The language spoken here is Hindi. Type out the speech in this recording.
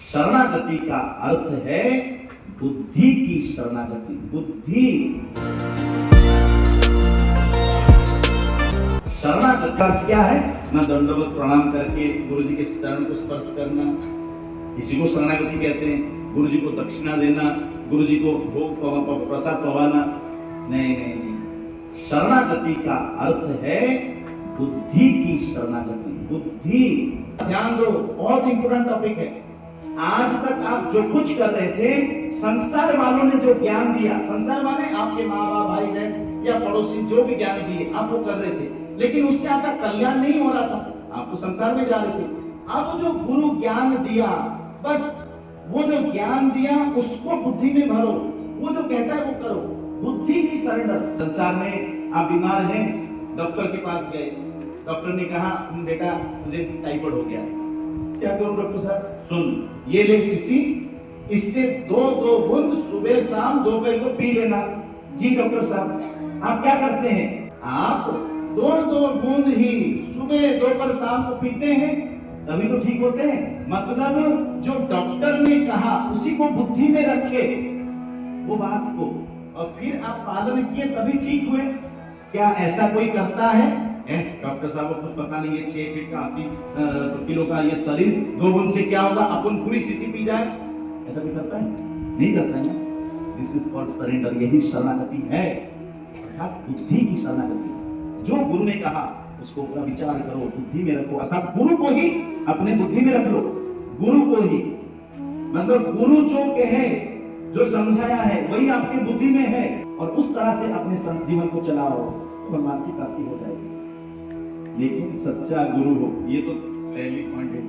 शरणागति का अर्थ है बुद्धि की शरणागति। बुद्धि शरणागति का अर्थ क्या है? ना दंडवत प्रणाम करके गुरु जी के चरण को स्पर्श करना, इसी को शरणागति कहते हैं। गुरु जी को दक्षिणा देना, गुरु जी को भोग प्रसाद पवाना, नहीं नहीं नहीं। शरणागति का अर्थ है बुद्धि की शरणागति। बुद्धि, ध्यान दो, बहुत इंपोर्टेंट टॉपिक है। आज तक आप जो कुछ कर रहे थे, संसार वालों ने जो ज्ञान दिया, संसार वाले आपके माँ बाप, भाई बहन या पड़ोसी जो भी ज्ञान दिए आप वो कर रहे थे, लेकिन उससे आपका कल्याण नहीं हो रहा था, आप तो संसार में जा रहे थे। अब जो गुरु ज्ञान दिया, बस वो जो ज्ञान दिया उसको बुद्धि में भरो, वो जो कहता है वो करो, बुद्धि की सरेंडर। संसार में आप बीमार हैं, डॉक्टर के पास गए, डॉक्टर ने कहा बेटा मुझे टाइफाइड हो गया, क्या करूं डॉक्टर साहब? सुन, ये ले शीशी, इससे दो बूंद सुबह शाम दोपहर को पी लेना। जी डॉक्टर साहब। आप क्या करते हैं? आप दो बूंद ही सुबह दोपहर शाम को पीते हैं, तभी तो ठीक होते हैं। मतलब जो डॉक्टर ने कहा उसी को बुद्धि में रखे, वो बात को, और फिर आप पालन किए तभी ठीक हुए। क्या ऐसा कोई करता है? डॉक्टर साहब को कुछ पता नहीं है, 6 फीट का 80 किलो का ये शरीर, 2 बूंद से क्या होगा, अपन पूरी शीशी पी जाए, ऐसा भी करता है? नहीं करता है ना। This is called surrender. यही शरणागति है, अर्थात बुद्धि की शरणागति। जो गुरु ने कहा उसको पूरा विचार करो, बुद्धि में रखो, अर्थात गुरु को ही अपने बुद्धि में रख लो। गुरु को ही, मतलब गुरु जो कहे, जो समझाया है वही आपकी बुद्धि में है, और उस तरह से अपने जीवन को चलाओ तो भगवान की प्राप्ति हो जाएगी। लेकिन सच्चा गुरु हो, ये तो पहली पॉइंट है।